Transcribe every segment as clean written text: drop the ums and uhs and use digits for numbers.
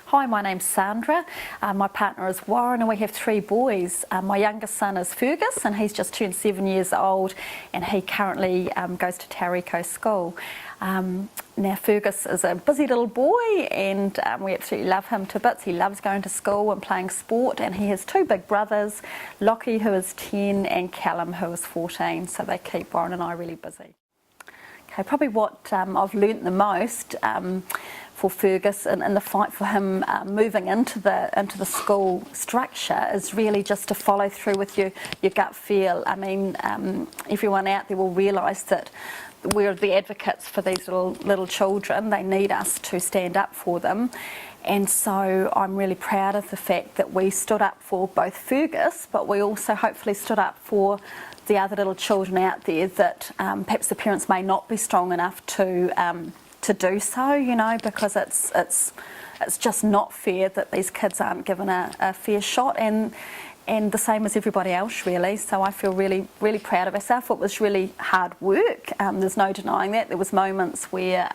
Hi, my name's Sandra. My partner is Warren and we have 3 boys. My youngest son is Fergus and he's just turned 7 years old and he currently goes to Tauriko School. Now Fergus is a busy little boy and we absolutely love him to bits. He loves going to school and playing sport, and he has 2 big brothers, Lockie who is 10 and Callum who is 14, so they keep Warren and I really busy. Okay, probably what I've learnt the most for Fergus and the fight for him moving into the school structure is really just to follow through with your gut feel. I mean, everyone out there will realise that we're the advocates for these little children. They need us to stand up for them, and so I'm really proud of the fact that we stood up for both Fergus, but we also hopefully stood up for the other little children out there that perhaps the parents may not be strong enough to do so, you know, because it's just not fair that these kids aren't given a fair shot, and the same as everybody else really. So I feel really proud of ourselves. It was really hard work, there's no denying that. There was moments where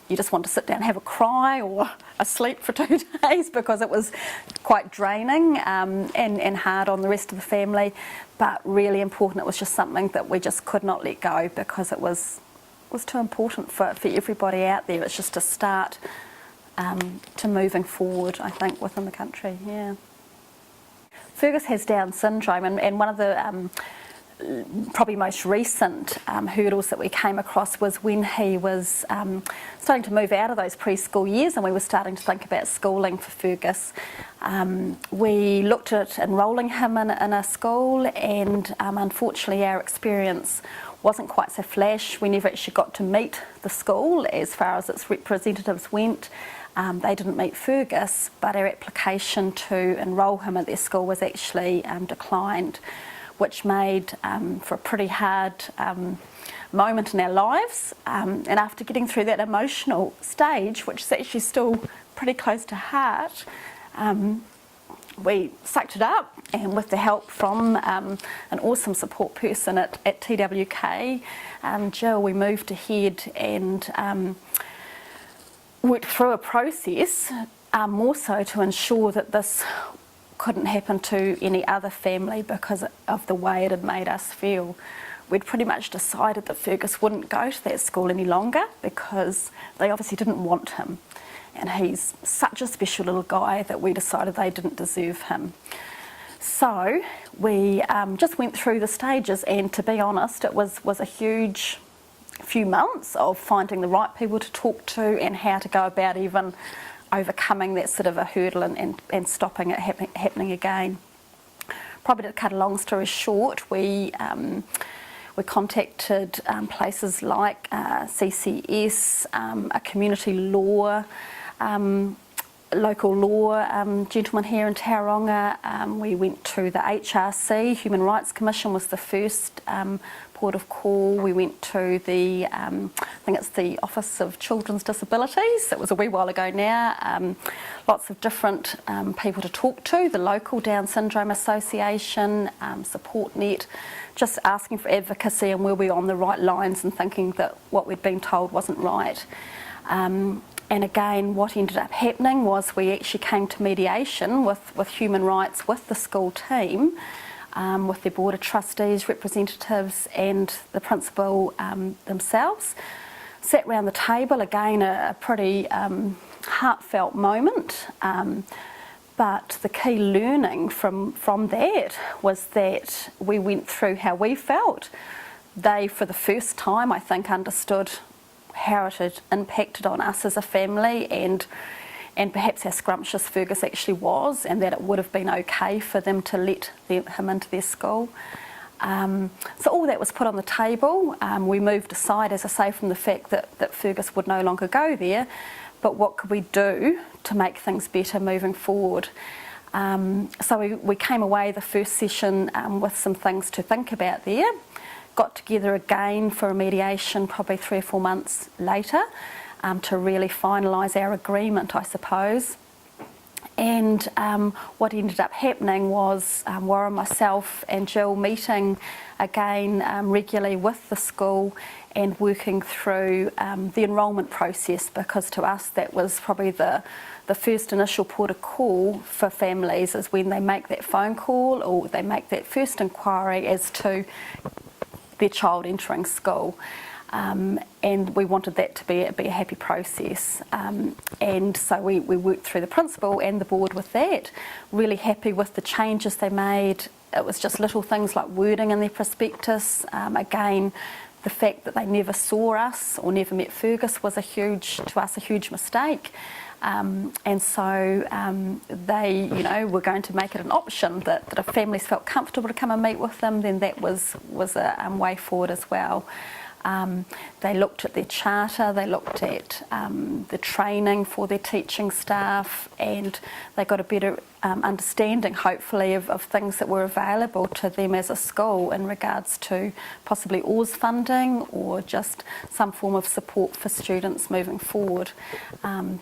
you just want to sit down and have a cry or a sleep for 2 days because it was quite draining and hard on the rest of the family, but really important. It was just something that we just could not let go because it was too important for everybody out there. It's just a start to moving forward, I think, within the country. Yeah. Fergus has Down syndrome, and one of the probably most recent hurdles that we came across was when he was starting to move out of those preschool years and we were starting to think about schooling for Fergus. We looked at enrolling him in a school, and unfortunately our experience wasn't quite so flash. We never actually got to meet the school as far as its representatives went. They didn't meet Fergus, but our application to enrol him at their school was actually declined, which made for a pretty hard moment in our lives. And after getting through that emotional stage, which is actually still pretty close to heart, we sucked it up, and with the help from an awesome support person at TWK, Jill, we moved ahead and worked through a process more so to ensure that this couldn't happen to any other family because of the way it had made us feel. We'd pretty much decided that Fergus wouldn't go to that school any longer because they obviously didn't want him. And he's such a special little guy that we decided they didn't deserve him. So we just went through the stages, and to be honest, it was a huge few months of finding the right people to talk to and how to go about even overcoming that sort of a hurdle and stopping it happening again. Probably to cut a long story short, we contacted places like CCS, a community law, local law gentleman here in Tauranga. We went to the HRC, Human Rights Commission was the first port of call. We went to the, I think it's the Office of Children's Disabilities. It was a wee while ago now. Lots of different people to talk to, the local Down Syndrome Association, Support Net, just asking for advocacy and were we on the right lines and thinking that what we'd been told wasn't right. And again, what ended up happening was we actually came to mediation with human rights, with the school team, with their board of trustees, representatives and the principal themselves. Sat round the table, again a pretty heartfelt moment, but the key learning from that was that we went through how we felt. They, for the first time, I think, understood how it had impacted on us as a family and perhaps how scrumptious Fergus actually was, and that it would have been okay for them to let him into their school. So all that was put on the table. We moved aside, as I say, from the fact that Fergus would no longer go there, but what could we do to make things better moving forward? So we came away the first session with some things to think about there. Got together again for a mediation probably 3 or 4 months later to really finalise our agreement, I suppose. And what ended up happening was Warren, myself and Jill meeting again regularly with the school and working through the enrolment process, because to us that was probably the first initial port of call for families, is when they make that phone call or they make that first inquiry as to their child entering school. And we wanted that to be a happy process. And so we worked through the principal and the board with that, really happy with the changes they made. It was just little things like wording in their prospectus. Again, the fact that they never saw us or never met Fergus was a huge mistake. And so they, were going to make it an option that if families felt comfortable to come and meet with them, then that was a way forward as well. They looked at their charter, they looked at the training for their teaching staff, and they got a better understanding, hopefully, of things that were available to them as a school in regards to possibly Oars funding or just some form of support for students moving forward.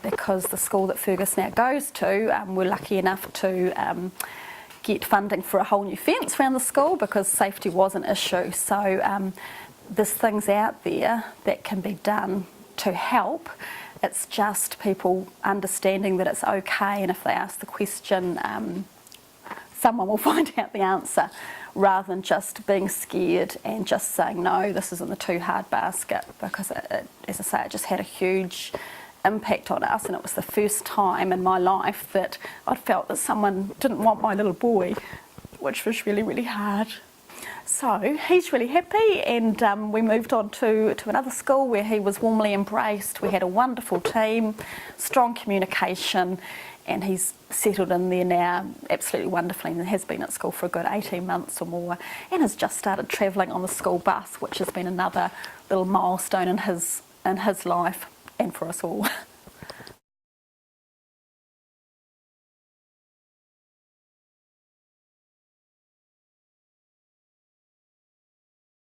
Because the school that Fergus now goes to, we're lucky enough to get funding for a whole new fence around the school because safety was an issue. So there's things out there that can be done to help. It's just people understanding that it's okay, and if they ask the question, someone will find out the answer, rather than just being scared and just saying, no, this is in the too hard basket, because it, as I say, it just had a huge impact on us, and it was the first time in my life that I'd felt that someone didn't want my little boy, which was really, really hard. So he's really happy, and we moved on to another school where he was warmly embraced. We had a wonderful team, strong communication, and he's settled in there now absolutely wonderfully, and has been at school for a good 18 months or more, and has just started travelling on the school bus, which has been another little milestone in his life and for us all.